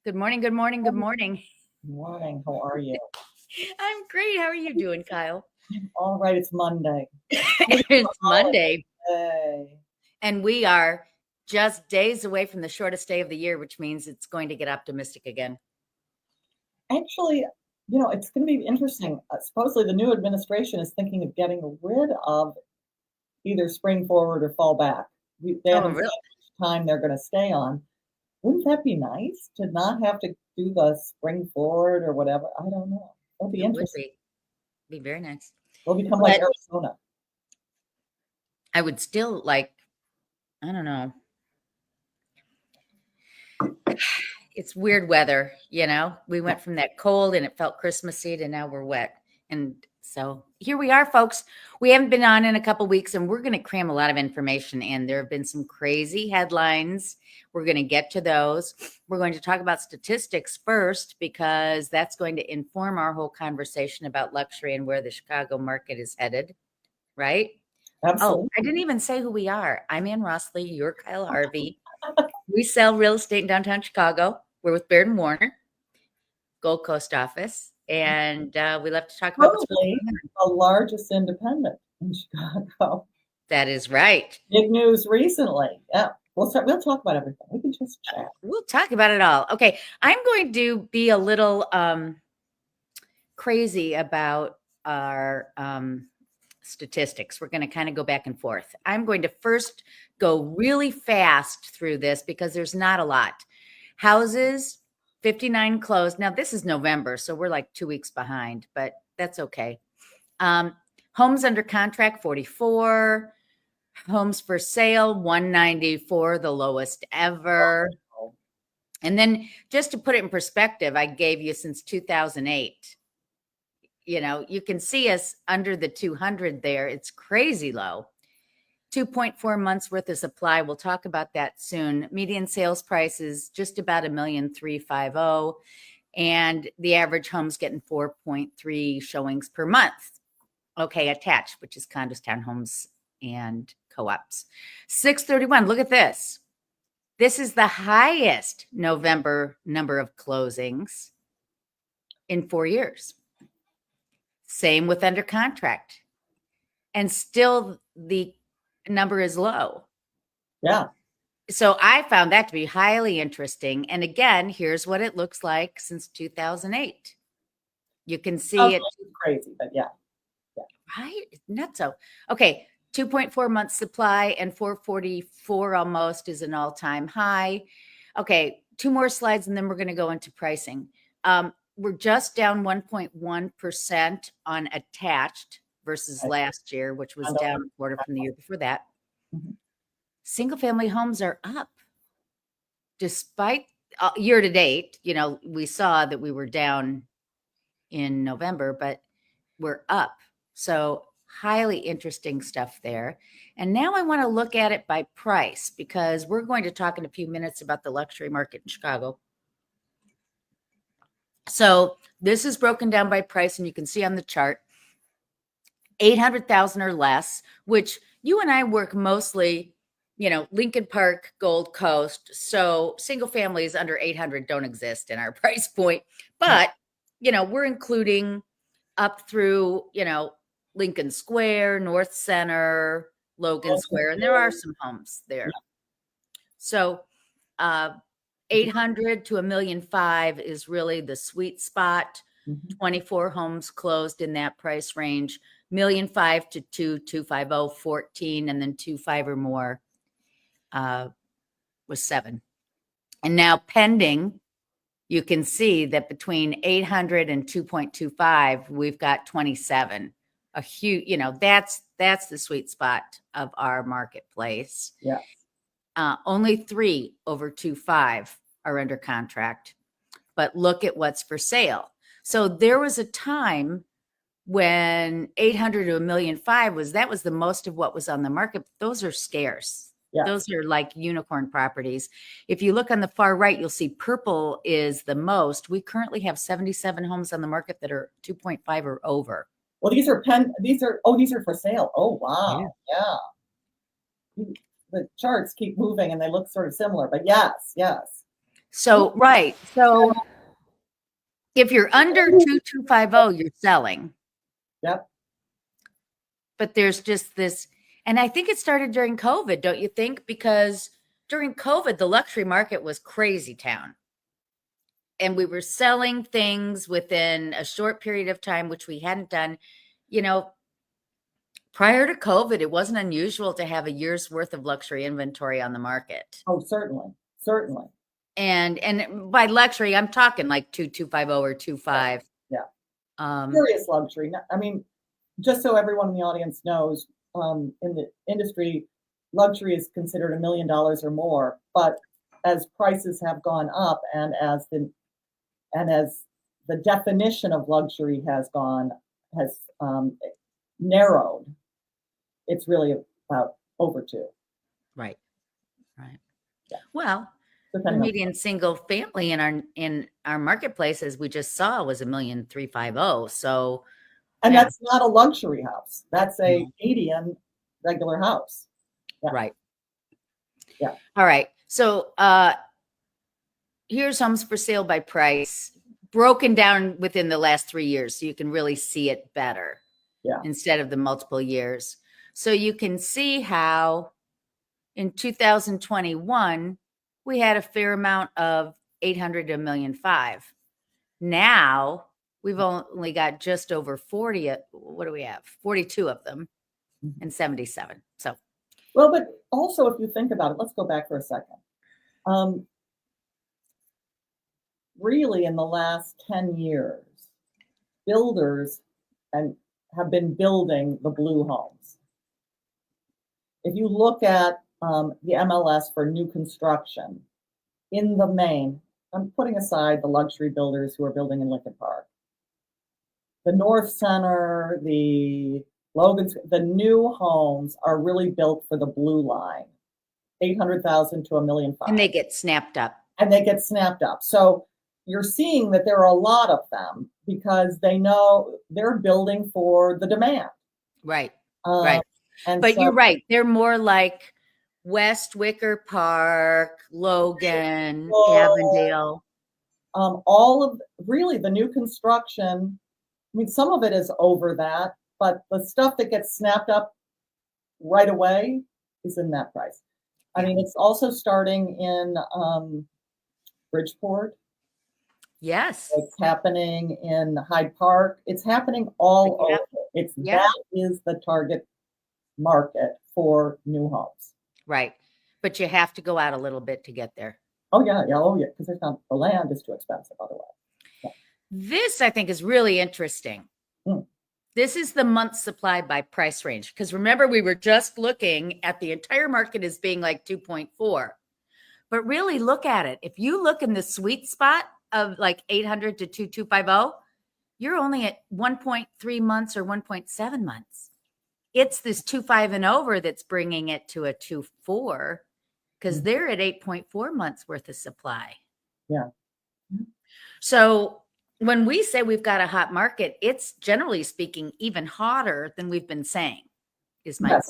Good morning, good morning, good morning. Morning. How are you? I'm great. How are you doing, Kyle? All right. It's Monday. It's Monday, Holiday. and we are just days away from the shortest day of the year, which means it's going to get optimistic again. Actually, it's going to be interesting. Supposedly, the new administration is thinking of getting rid of either spring forward or fall back. They Oh, haven't said really? which time they're going to stay on. Wouldn't that be nice to not have to do the spring forward or whatever? I don't know. That'll be It would interesting. be very nice. We'll become like But Arizona. I would still like, I don't know. It's weird weather, We went from that cold and it felt Christmassy to now we're wet. And so here we are, folks. We haven't been on in a couple weeks and we're going to cram a lot of information in. There have been some crazy headlines. We're going to get to those. We're going to talk about statistics first because that's going to inform our whole conversation about luxury and where the Chicago market is headed, right? Absolutely. Oh, I didn't even say who we are. I'm Ann Rossley. You're Kyle.Harvey. We sell real estate in downtown Chicago. We're with Baird and Warner, Gold Coast office, and we love to talk about what's going Probably on. the largest independent in Chicago. That is right. Big news recently. Yeah. We'll talk about everything. We can just chat. We'll talk about it all. Okay. I'm going to be a little crazy about our statistics. We're going to kind of go back and forth. I'm going to first go really fast through this because there's not a lot. Houses, 59 closed. Now, this is November, so we're like 2 weeks behind, but that's okay. Homes under contract, 44. Homes for sale, 194, the lowest ever. And then just to put it in perspective, I gave you since 2008. You can see us under the 200 there. It's crazy low. 2.4 months worth of supply. We'll talk about that soon. Median sales price is just about $1,350,000. And the average home's getting 4.3 showings per month. Okay, attached, which is condos, townhomes, and co-ops. 631. Look at this. This is the highest November number of closings in 4 years. Same with under contract. And still the number is low. Yeah. So I found that to be highly interesting. And again, here's what it looks like since 2008. You can see it. Crazy, but yeah. Right? Not so. Okay. 2.4 months supply and 444 almost is an all-time high. Okay. 2 more slides and then we're going to go into pricing. We're just down 1.1% on attached versus last year, which was down a quarter from the year before that. Mm-hmm. Single family homes are up despite year to date. We saw that we were down in November, but we're up. So highly interesting stuff there. And now I want to look at it by price because we're going to talk in a few minutes about the luxury market in Chicago. So this is broken down by price, and you can see on the chart, 800,000 or less, which you and I work mostly, Lincoln Park, Gold Coast. So single families under 800 don't exist in our price point. But, we're including up through, Lincoln Square, North Center, Logan Square, and there are some homes there. So 800 to $1.5 million is really the sweet spot. 24 homes closed in that price range. $1.5 million to 250, 14, and then 25 or more was 7. And now pending, you can see that between 800 and 2.25, we've got 27. A huge, that's the sweet spot of our marketplace. Yeah. Only 3 over 2.5 are under contract, but look at what's for sale. So there was a time when 800 to $1.5 million was the most of what was on the market. Those are scarce. Yeah. Those are like unicorn properties. If you look on the far right, you'll see purple is the most. We currently have 77 homes on the market that are 2.5 or over. Well, these are for sale. Oh, wow. Yeah. The charts keep moving and they look sort of similar, but yes. So, right. So if you're under 2250, you're selling. Yep. But there's just this, and I think it started during COVID, don't you think? Because during COVID, the luxury market was crazy town. And we were selling things within a short period of time, which we hadn't done. You know, prior to COVID, it wasn't unusual to have a year's worth of luxury inventory on the market. Oh, certainly. Certainly. And by luxury, I'm talking like 2250 or 25. Yeah. Um, Serious luxury. I mean, just so everyone in the audience knows, in the industry, luxury is considered $1 million or more. But as prices have gone up, and as the definition of luxury has narrowed, it's really about over two. right. Right. Yeah. Well, the Depending on median single family in our marketplace, as we just saw, was 1,350,000. So, and yeah, that's not a luxury house. That's a no, median regular house. Yeah. right. Yeah. All right. So, here's homes for sale by price, broken down within the last 3 years, so you can really see it better. Yeah. Instead of the multiple years. So you can see how in 2021 we had a fair amount of 800 to 1,500,000. Now we've only got just over 40. What do we have? 42 of them and 77. So, well, but also if you think about it, let's go back for a second. Really, in the last 10 years, builders have been building the blue homes. If you look at the MLS for new construction, in the main, I'm putting aside the luxury builders who are building in Lincoln Park. The North Center, the Logan's, the new homes are really built for the blue line, 800,000 to 1,500,000. and they get snapped up. And they get snapped up. So you're seeing that there are a lot of them because they know they're building for the demand. Right. Right. And but so, you're right. They're more like West Wicker Park, Logan, Avondale. all of really the new construction, I mean, some of it is over that, but the stuff that gets snapped up right away is in that price. I mean, it's also starting in Bridgeport. Yes. It's happening in Hyde Park. It's happening all over. That is the target market for new homes. Right. But you have to go out a little bit to get there. Oh yeah. Because there's not, the land is too expensive otherwise. Yeah. This I think is really interesting. This is the month's supply by price range. Because remember, we were just looking at the entire market as being like 2.4. But really look at it. If you look in the sweet spot of like 800 to 2250, you're only at 1.3 months or 1.7 months. It's this 2.5 and over that's bringing it to a 2.4 because they're at 8.4 months worth of supply. Yeah. So when we say we've got a hot market, it's generally speaking even hotter than we've been saying. Is my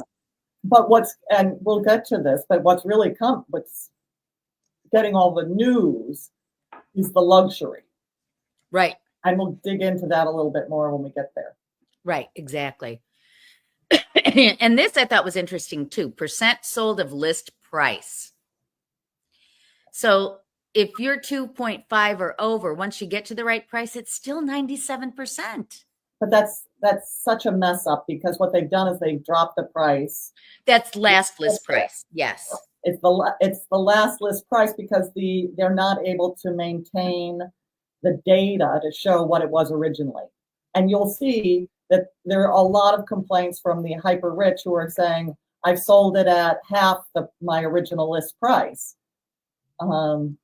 But and we'll get to this, but what's getting all the news is the luxury. Right. And we'll dig into that a little bit more when we get there. Right, exactly. And this I thought was interesting too. Percent sold of list price. So if you're 2.5 or over, once you get to the right price, it's still 97%. But that's such a mess up because what they've done is they've dropped the price. That's last list price. Yes. It's the last list price because they're not able to maintain the data to show what it was originally. And you'll see that there are a lot of complaints from the hyper rich who are saying, I've sold it at half my original list price. And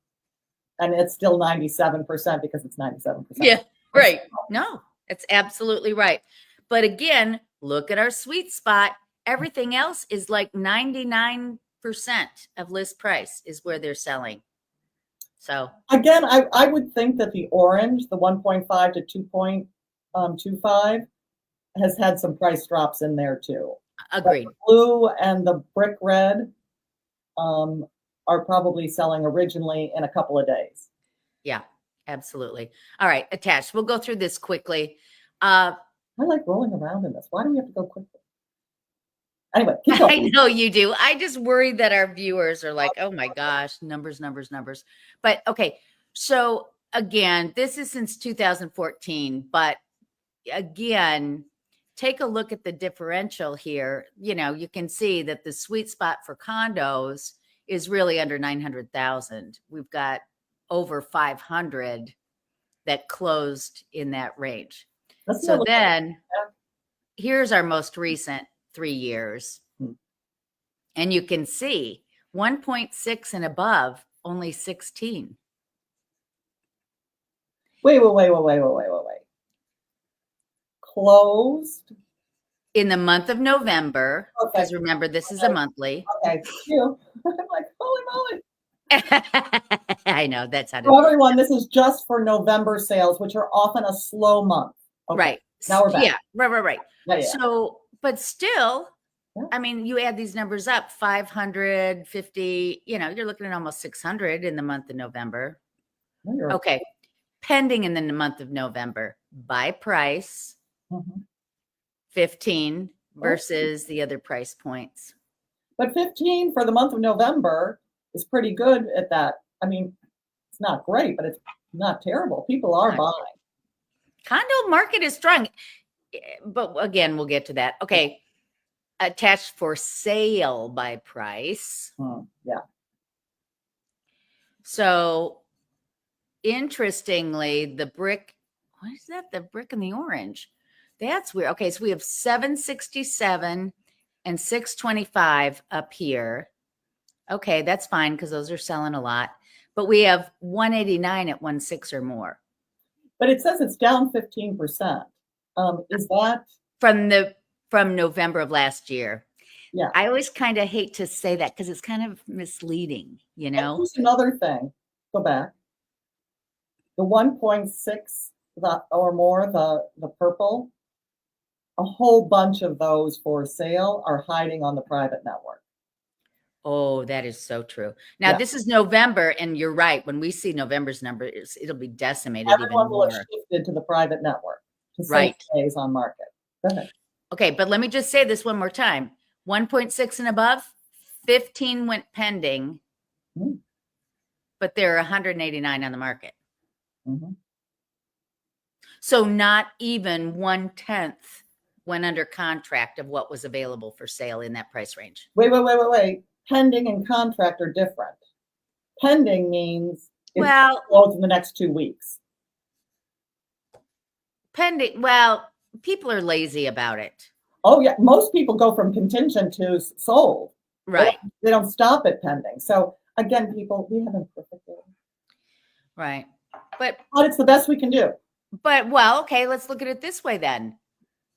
it's still 97% because it's 97%. Yeah, right. No, it's absolutely right. But again, look at our sweet spot. Everything else is like 99% of list price is where they're selling. So again, I would think that the orange, the 1.5 to 2.25, has had some price drops in there too. Agreed. But the blue and the brick red, are probably selling originally in a couple of days. Yeah, absolutely. All right, attached. We'll go through this quickly. I like rolling around in this. Why do we have to go quickly? Anyway, keep going. I know you do. I just worry that our viewers are like, oh my gosh, numbers, numbers, numbers. But okay, so again, this is since 2014, but again, take a look at the differential here. You know, you can see that the sweet spot for condos is really under 900,000. We've got over 500 that closed in that range. So then here's our most recent 3 years. And you can see 1.6 and above, only 16. Wait. Closed in the month of November, because remember, this is a monthly. Okay, you. I'm like, holy moly. I know, that's how. For everyone, this is just for November sales, which are often a slow month. Okay. Right. Now we're back. Yeah, right. Yeah. So, but still, yeah. I mean, you add these numbers up, 550, you know, you're looking at almost 600 in the month of November. Okay. Pending in the month of November by price, 15 versus the other price points. But 15 for the month of November is pretty good at that. I mean, it's not great, but it's not terrible. People are buying. Condo market is strong. But again, we'll get to that. Okay. Attached for sale by price. Yeah. So interestingly, the brick, what is that? The brick and the orange. That's weird. Okay, so we have 767 and 625 up here. Okay, that's fine because those are selling a lot. But we have 189 at 1.6 or more. But it says it's down 15%. Is that from November of last year? Yeah. I always kind of hate to say that because it's kind of misleading, you know. And here's another thing. Go back. The 1.6 or more, the purple, a whole bunch of those for sale are hiding on the private network. Oh, that is so true. Now, this is November, and you're right. When we see November's numbers, it'll be decimated even more. Everyone will have shifted to the private network to save days on market. Go ahead. Okay, but let me just say this one more time. 1.6 and above, 15 went pending, but there are 189 on the market. So not even 1/10 went under contract of what was available for sale in that price range. Wait. Pending and contract are different. Pending means it's closed in the next 2 weeks. Pending, well, people are lazy about it. Oh, yeah. Most people go from contingent to sold. Right. They don't stop at pending. So again, people, we haven't perfected. Right. But it's the best we can do. But, well, okay, let's look at it this way then.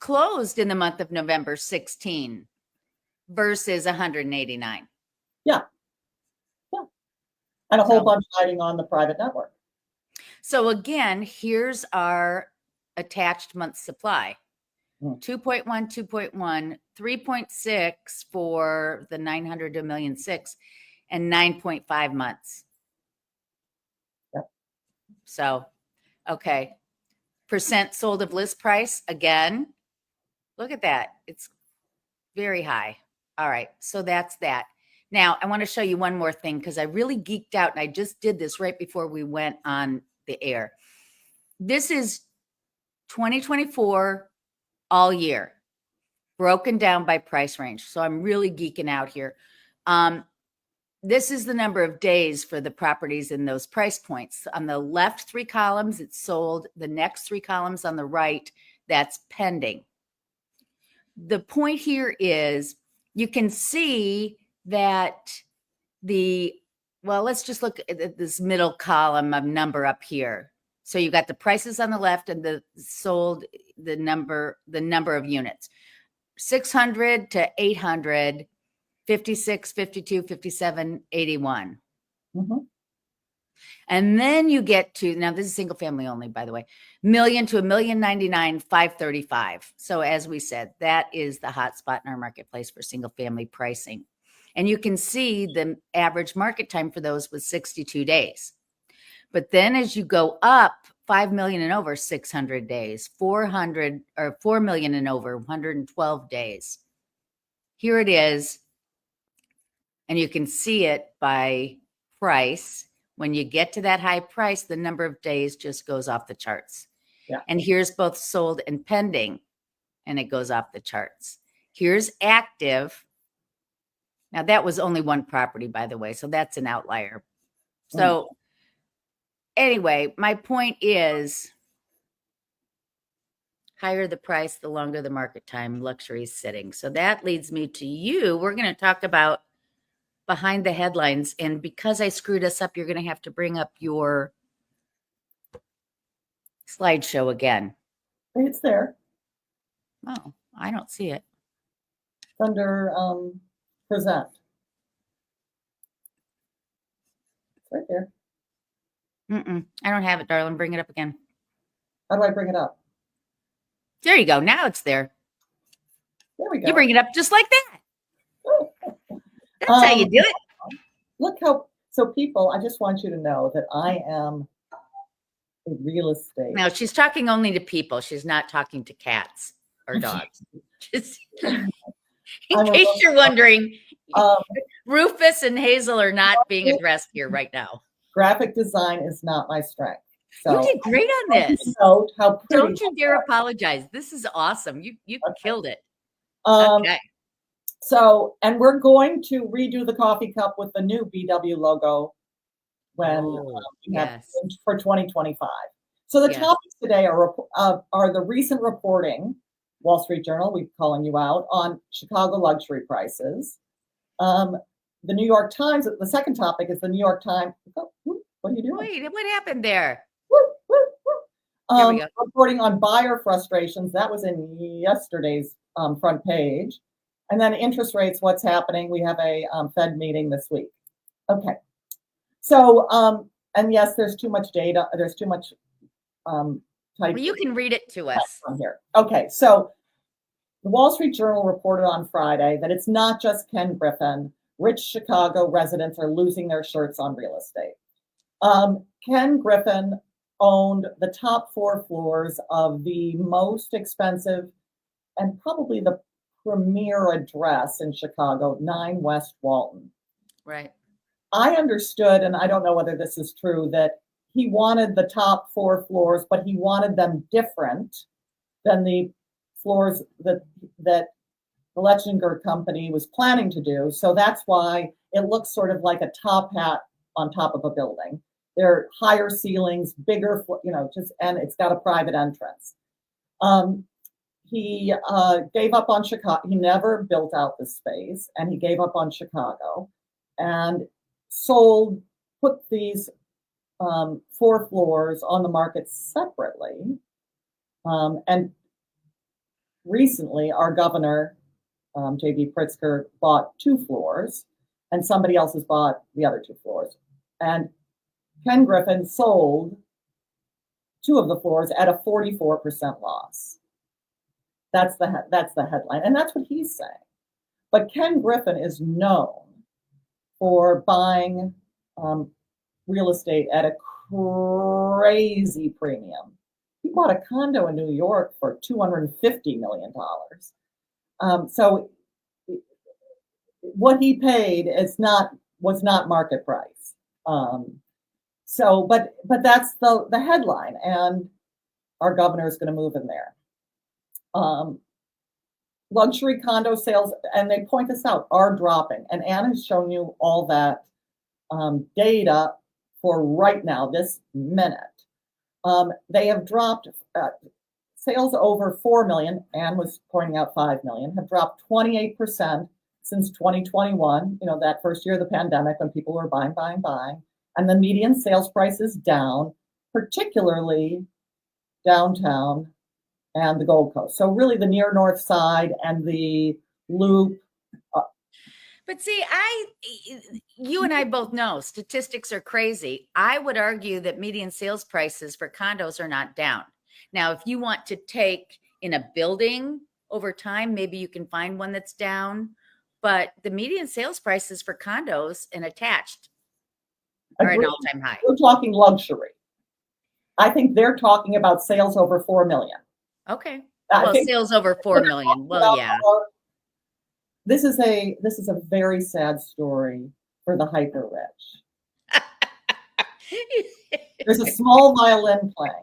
Closed in the month of November, 16 versus 189. Yeah. And a whole bunch hiding on the private network. So again, here's our attached month supply. 2.1, 2.1, 3.6 for the 900 to 1,000,006 and 9.5 months. Yep. So, okay. Percent sold of list price, again, look at that. It's very high. All right, so that's that. Now, I want to show you one more thing because I really geeked out, and I just did this right before we went on the air. This is 2024 all year, broken down by price range. So I'm really geeking out here. This is the number of days for the properties in those price points. On the left 3 columns, it's sold. The next 3 columns on the right, that's pending. The point here is you can see that let's just look at this middle column of number up here. So you got the prices on the left and the sold, the number of units, 600 to 800, 56, 52, 57, 81. And then you get to, now this is single family only, by the way, million to 1,099,000, 535. So as we said, that is the hot spot in our marketplace for single family pricing. And you can see the average market time for those was 62 days. But then as you go up, 5 million and over, 600 days, 400 or 4 million and over, 112 days. Here it is. And you can see it by price. When you get to that high price, the number of days just goes off the charts. Yeah. And here's both sold and pending, and it goes off the charts. Here's active. Now, that was only one property, by the way, so that's an outlier. So anyway, my point is, higher the price, the longer the market time, luxury is sitting. So that leads me to you. We're going to talk about behind the headlines. And because I screwed us up, you're going to have to bring up your slideshow again. It's there. Oh, I don't see it. It's under present. It's right there. I don't have it, darling. Bring it up again. How do I bring it up? There you go. Now it's there. There we go. You bring it up just like that. That's how you do it. Look how, so people, I just want you to know that I am a real estate. Now, she's talking only to people. She's not talking to cats or dogs. Just in case you're wondering, Rufus and Hazel are not being addressed here right now. Graphic design is not my strength. So you did great on this. Note how pretty. Don't you dare apologize. This is awesome. You killed it. Okay. So, and we're going to redo the coffee cup with the new BW logo when we have for 2025. So the topics today are the recent reporting, Wall Street Journal, we're calling you out, on Chicago luxury prices. The New York Times, the second topic is the New York Times. Oh, what are you doing? Wait, what happened there? Here we go. Reporting on buyer frustrations. That was in yesterday's front page. And then interest rates, what's happening. We have a Fed meeting this week. Okay. So, and yes, there's too much data. There's too much type. Well, you can read it to us. From here. Okay. So the Wall Street Journal reported on Friday that it's not just Ken Griffin. Rich Chicago residents are losing their shirts on real estate. Ken Griffin owned the top 4 floors of the most expensive and probably the premier address in Chicago, 9 West Walton. Right. I understood, and I don't know whether this is true, that he wanted the top 4 floors, but he wanted them different than the floors that the Lechinger company was planning to do. So that's why it looks sort of like a top hat on top of a building. They're higher ceilings, bigger, and it's got a private entrance. He gave up on Chicago. He never built out the space, and he gave up on Chicago and put these 4 floors on the market separately. And recently, our governor, J.B. Pritzker, bought 2 floors, and somebody else has bought the other 2 floors. And Ken Griffin sold 2 of the floors at a 44% loss. That's the headline, and that's what he's saying. But Ken Griffin is known for buying real estate at a crazy premium. He bought a condo in New York for $250 million. So what he paid was not market price. But that's the headline, and our governor is going to move in there. Luxury condo sales, and they point this out, are dropping. And Anne has shown you all that data for right now, this minute. They have dropped, sales over 4 million, Anne was pointing out 5 million, have dropped 28% since 2021, that first year of the pandemic when people were buying. And the median sales price is down, particularly downtown and the Gold Coast. So really the near North Side and the Loop. But see, you and I both know statistics are crazy. I would argue that median sales prices for condos are not down. Now, if you want to take in a building over time, maybe you can find one that's down. but the median sales prices for condos and attached are an Agreed. all-time high. We're talking luxury. I think they're talking about sales over 4 million. Okay. I Well, think sales over 4 million. Well, yeah. This is a very sad story for the hyper rich. There's a small violin playing.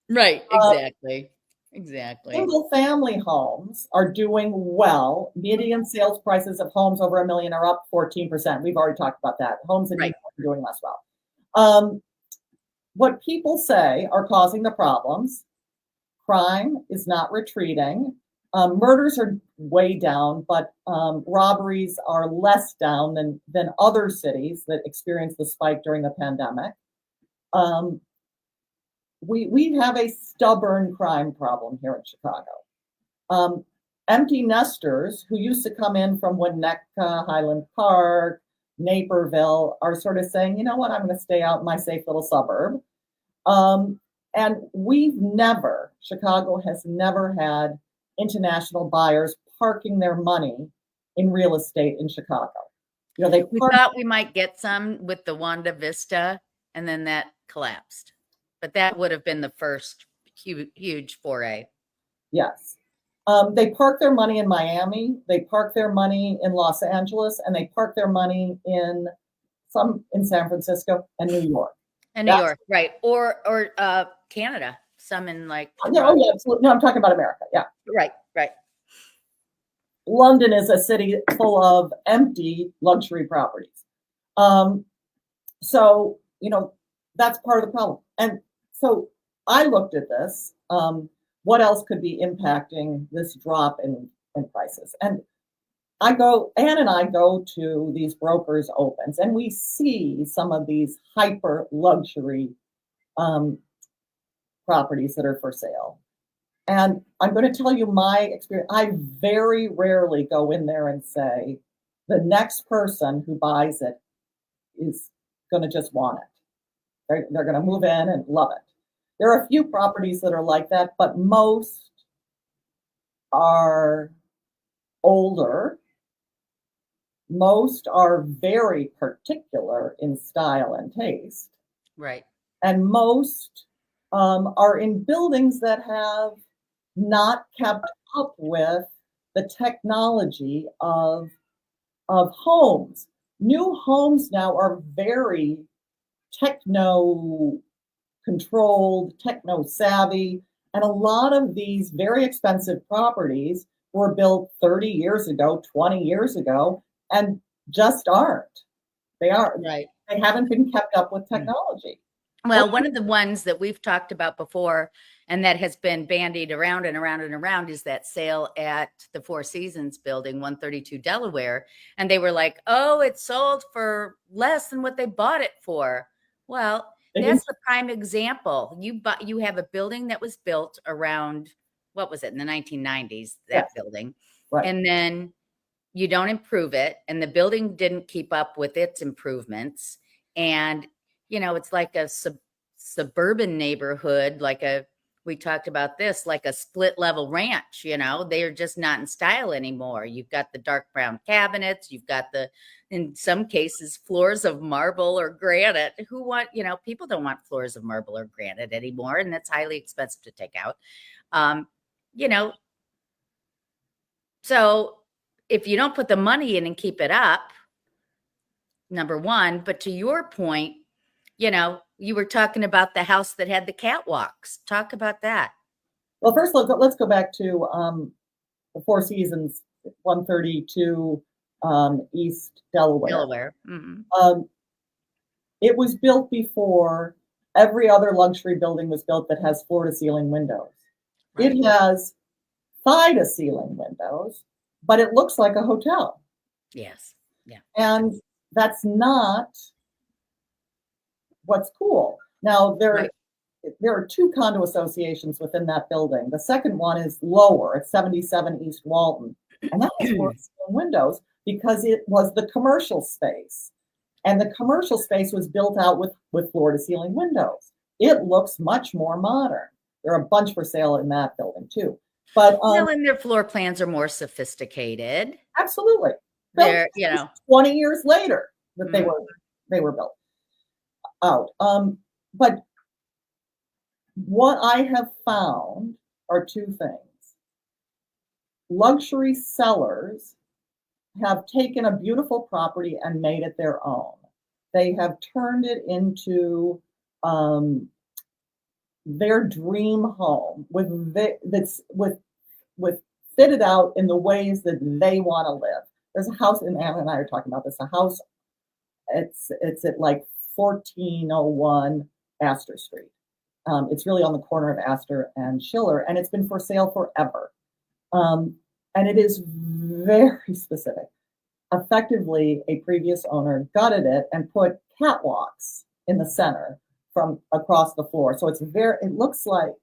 Right, exactly. Exactly. Single family homes are doing well. Median sales prices of homes over 1 million are up 14%. We've already talked about that. Homes in New Right. York are doing less well. What people say are causing the problems. Crime is not retreating. Murders are way down, but robberies are less down than other cities that experienced the spike during the pandemic. We have a stubborn crime problem here in Chicago. Empty nesters who used to come in from Winnetka, Highland Park, Naperville are sort of saying, you know what, I'm going to stay out in my safe little suburb. And Chicago has never had international buyers parking their money in real estate in Chicago. You know, we thought we might get some with the Wanda Vista, and then that collapsed. But that would have been the first huge foray. Yes. They park their money in Miami, they park their money in Los Angeles, and they park their money in San Francisco and New York. And New York, right. Or Canada. Some in like no, I'm talking about America. Yeah. Right. London is a city full of empty luxury properties. So, you know, that's part of the problem. And so I looked at this. What else could be impacting this drop in prices? And Ann and I go to these brokers' opens, and we see some of these hyper luxury properties that are for sale. And I'm going to tell you my experience. I very rarely go in there and say, the next person who buys it is going to just want it. They're going to move in and love it. There are a few properties that are like that, but most are older. Most are very particular in style and taste. Right. And most are in buildings that have not kept up with the technology of homes. New homes now are very techno controlled, techno savvy, and a lot of these very expensive properties were built 30 years ago, 20 years ago, and just aren't. They aren't. Right. They haven't been kept up with technology. Well, one of the ones that we've talked about before and that has been bandied around and around and around is that sale at the Four Seasons building, 132 Delaware. And they were like, oh, it sold for less than what they bought it for. Well, that's the prime example. You have a building that was built around, what was it, in the 1990s, that building. Right. And then you don't improve it. And the building didn't keep up with its improvements. And you know, it's like a suburban neighborhood, we talked about this, like a split level ranch, you know, they are just not in style anymore. You've got the dark brown cabinets. You've got in some cases, floors of marble or granite. People don't want floors of marble or granite anymore. And that's highly expensive to take out. So if you don't put the money in and keep it up, number one, but to your point, you were talking about the house that had the catwalks. Talk about that. Well, first, let's go back to the Four Seasons, 132 East Delaware. Mm-hmm. It was built before every other luxury building was built that has floor-to-ceiling windows. Right. It has thigh-to-ceiling windows, but it looks like a hotel. Yes. Yeah. And that's not what's cool. Now, there are two condo associations within that building. The second one is lower at 77 East Walton. And that has floor-to-ceiling windows because it was the commercial space. And the commercial space was built out with floor-to-ceiling windows. It looks much more modern. There are a bunch for sale in that building, too. But Well, and their floor plans are more sophisticated. absolutely, built They're, 20 years later that mm, they were built out. But what I have found are two things. Luxury sellers have taken a beautiful property and made it their own. They have turned it into their dream home that's with fitted out in the ways that they want to live. There's a house, and Anna and I are talking about this. A house, it's at like 1401 Astor Street. It's really on the corner of Astor and Schiller, and it's been for sale forever. And it is very specific. Effectively, a previous owner gutted it and put catwalks in the center from across the floor. So it looks like,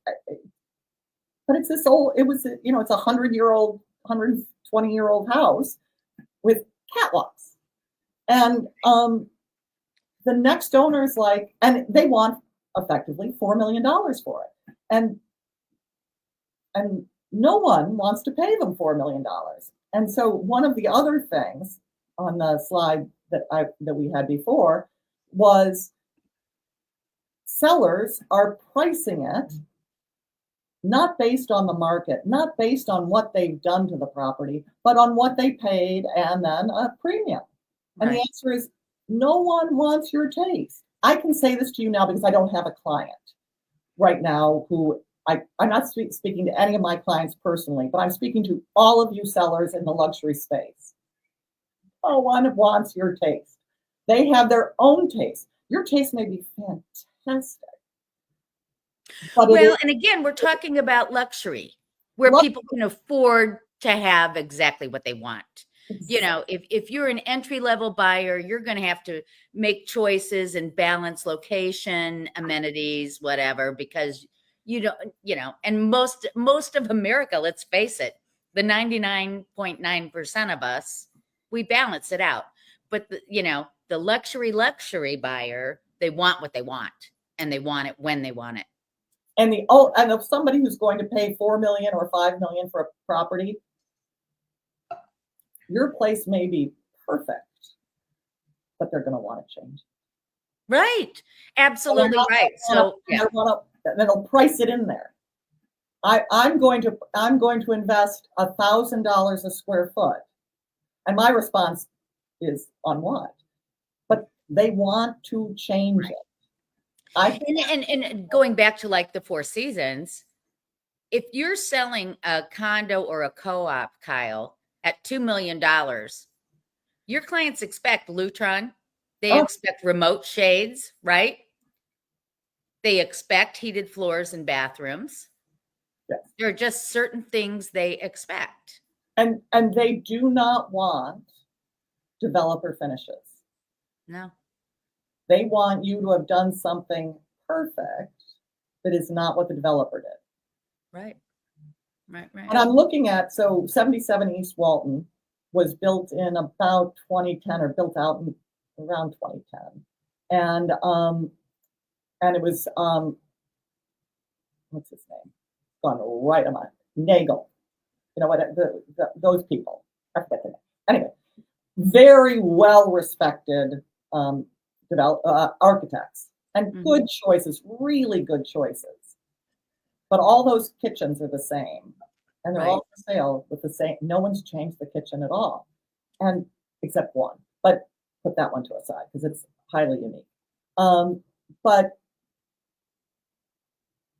but it's this old, it's a 100-year-old, 120-year-old house with catwalks. And the next owner is like, and they want effectively $4 million for it. And no one wants to pay them $4 million. And so one of the other things on the slide that we had before was sellers are pricing it not based on the market, not based on what they've done to the property, but on what they paid and then a premium. And the answer is no one wants your taste. I can say this to you now because I don't have a client right now who I'm not speaking to any of my clients personally, but I'm speaking to all of you sellers in the luxury space. No one wants your taste. They have their own taste. Your taste may be fantastic. But and again, we're talking about luxury, where people can afford to have exactly what they want. If you're an entry-level buyer, you're going to have to make choices and balance location, amenities, whatever, because and most of America, let's face it, the 99.9% of us, we balance it out. But the luxury buyer, they want what they want, and they want it when they want it. And if somebody who's going to pay $4 million or $5 million for a property, your place may be perfect, but they're going to want to change. Right. Absolutely right. So they'll price it in there. I'm going to invest $1,000 a square foot, and my response is on what? But they want to change it. And going back to like the Four Seasons, if you're selling a condo or a co-op, Kyle, at $2 million, your clients expect Lutron. They expect remote shades, right? They expect heated floors and bathrooms. Yes. There are just certain things they expect. And they do not want developer finishes. No. They want you to have done something perfect that is not what the developer did. Right. And I'm looking at, 77 East Walton was built in about 2010 or built out in around 2010. And it was, what's his name? Gone right on my Nagel. You know what? Those people. I forget the name. Anyway, very well respected architects and good choices, really good choices. But all those kitchens are the same, and they're all for sale with the same. No one's changed the kitchen at all, and except one. But put that one to a side because it's highly unique. But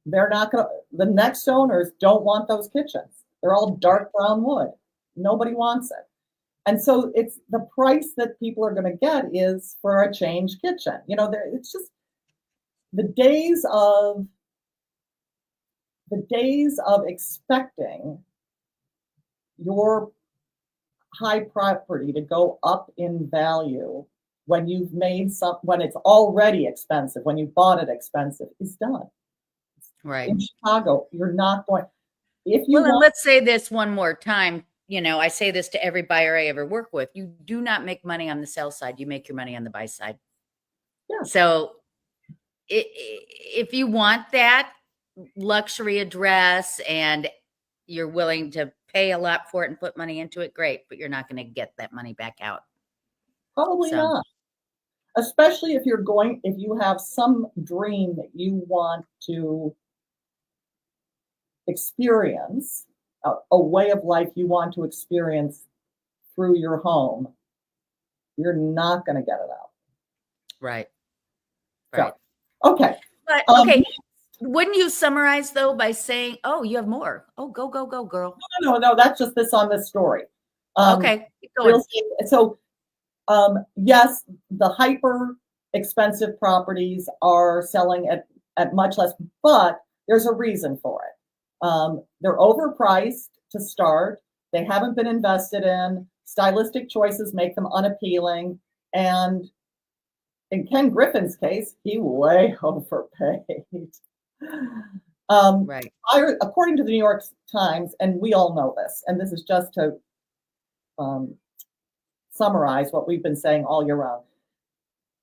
they're not going to. The next owners don't want those kitchens. They're all dark brown wood. Nobody wants it. And so it's the price that people are going to get is for a changed kitchen. It's just the days of expecting your high property to go up in value when you've made when it's already expensive, when you bought it expensive, is done. Right. In Chicago, you're not going. And let's say this one more time. I say this to every buyer I ever work with. You do not make money on the sell side. You make your money on the buy side. Yeah. So if you want that luxury address and you're willing to pay a lot for it and put money into it, great, but you're not going to get that money back out. Probably So, not. Especially if you have some dream that you want to experience, a way of life you want to experience through your home, you're not going to get it out. right. So, okay. But okay, wouldn't you summarize though by saying, "Oh, you have more. Oh, go, go, go, girl." No. That's just this on this story. Okay, keep Real going. estate. So, yes, the hyper expensive properties are selling at much less, but there's a reason for it. They're overpriced to start. They haven't been invested in. Stylistic choices make them unappealing. And in Ken Griffin's case, he way overpaid. Right. According to the New York Times, and we all know this, and this is just to summarize what we've been saying all year round.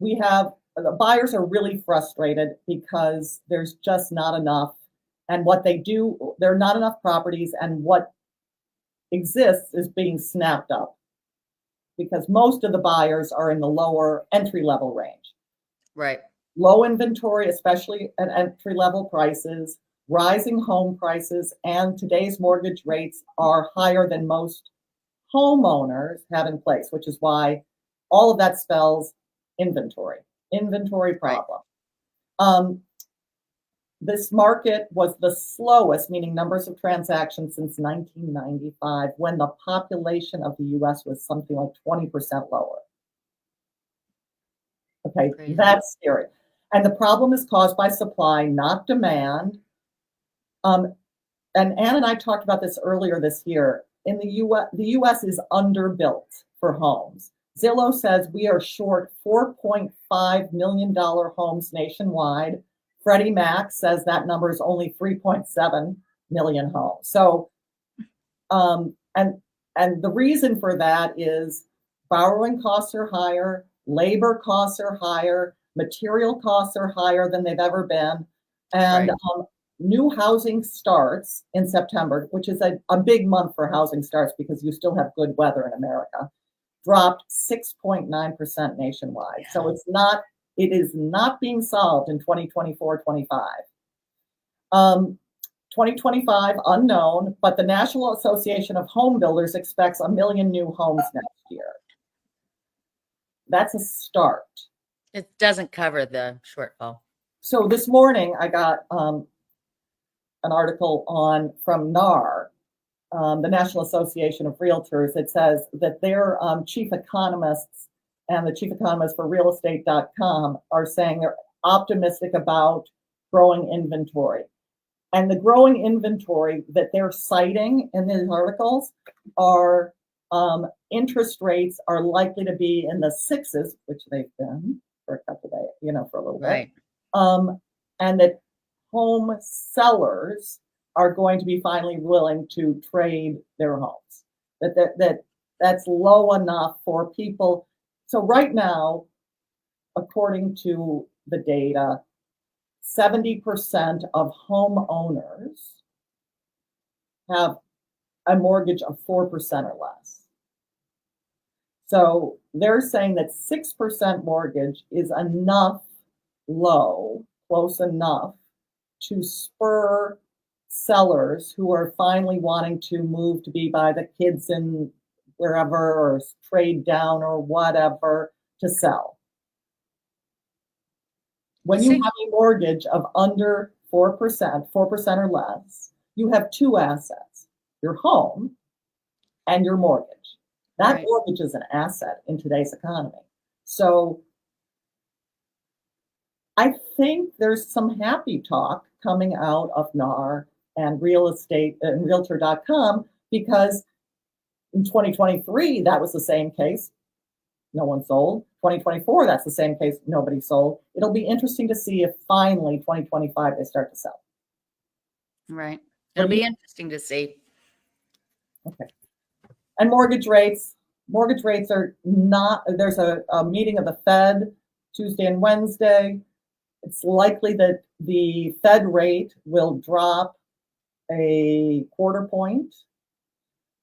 The buyers are really frustrated because there's just not enough, and there are not enough properties, and what exists is being snapped up because most of the buyers are in the lower entry level range. Right. Low inventory, especially at entry level prices, rising home prices, and today's mortgage rates are higher than most homeowners have in place, which is why all of that spells inventory problem. Right. This market was the slowest, meaning numbers of transactions, since 1995, when the population of the US was something like 20% lower. Okay, crazy. That's scary. And the problem is caused by supply, not demand. And Ann and I talked about this earlier this year. In the US is underbuilt for homes. Zillow says we are short $4.5 million homes nationwide. Freddie Mac says that number is only 3.7 million homes. So, and the reason for that is borrowing costs are higher, labor costs are higher, material costs are higher than they've ever been, and right. New housing starts in September, which is a big month for housing starts because you still have good weather in America, dropped 6.9% nationwide. So it is not being solved in 2024-25. 2025, unknown, but the National Association of Home Builders expects 1 million new homes next year. That's a start. It doesn't cover the shortfall. So this morning I got an article from NAR, the National Association of Realtors. It says that their chief economists and the chief economist for realestate.com are saying they're optimistic about growing inventory. And the growing inventory that they're citing in these articles are interest rates are likely to be in the sixes, which they've been for a couple of days, for a little bit. And that home sellers are going to be finally willing to trade their homes. That's low enough for people. So right now, according to the data, 70% of homeowners have a mortgage of 4% or less. So they're saying that 6% mortgage is enough low, close enough to spur sellers who are finally wanting to move to be by the kids in wherever or trade down or whatever to sell. When you have a mortgage of under 4% or less, you have two assets, your home and your mortgage. That right. Mortgage is an asset in today's economy. So I think there's some happy talk coming out of NAR and real estate and realtor.com, because in 2023, that was the same case. No one sold. 2024, that's the same case. Nobody sold. It'll be interesting to see if finally 2025 they start to sell. Right. It'll be interesting to see. Okay. And mortgage rates are not, there's a meeting of the Fed Tuesday and Wednesday. It's likely that the Fed rate will drop a quarter point.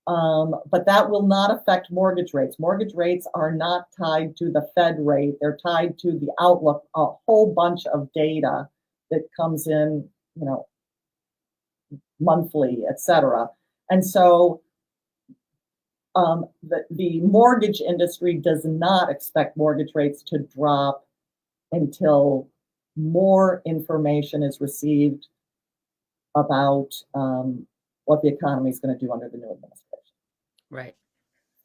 But that will not affect mortgage rates. Mortgage rates are not tied to the Fed rate. They're tied to the outlook, a whole bunch of data that comes in, monthly, et cetera. And so the mortgage industry does not expect mortgage rates to drop until more information is received about what the economy is going to do under the new administration. Right.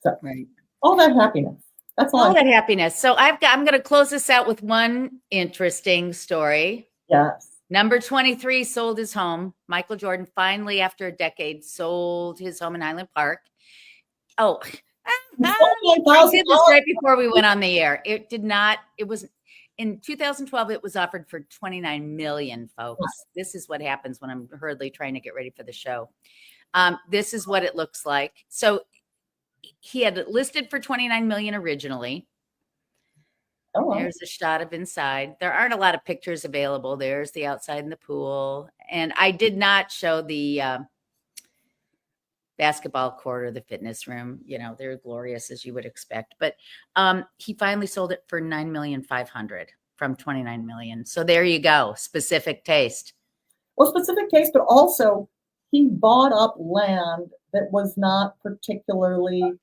So, right. All that happiness. That's all that happiness. So I'm going to close this out with one interesting story. Yes. Number 23 sold his home. Michael Jordan finally, after a decade, sold his home in Highland Park. Oh, I did this right before we went on the air. It did not. It was in 2012. It was offered for $29 million, folks. This is what happens when I'm hurriedly trying to get ready for the show. This is what it looks like. So he had it listed for $29 million originally. Oh, wow. There's a shot of inside. There aren't a lot of pictures available. There's the outside and the pool. And I did not show the basketball court or the fitness room. They're glorious as you would expect. But he finally sold it for $9,500,000 from $29 million. So there you go. Specific taste. Well, specific taste, but also he bought up land that was not particularly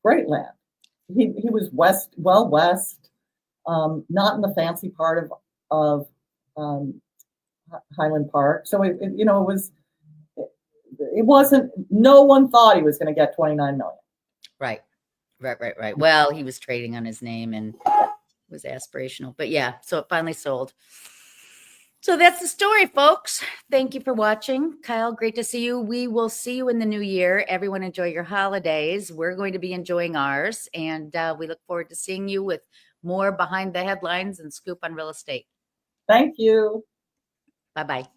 great land. He was west, not in the fancy part of Highland Park. So it wasn't. No one thought he was going to get $29 million. Right. Well, he was trading on his name and it was aspirational, but yeah. So it finally sold. So that's the story, folks. Thank you for watching. Kyle, great to see you. We will see you in the new year. Everyone enjoy your holidays. We're going to be enjoying ours. And we look forward to seeing you with more behind the headlines and scoop on real estate. Thank you. Bye-bye.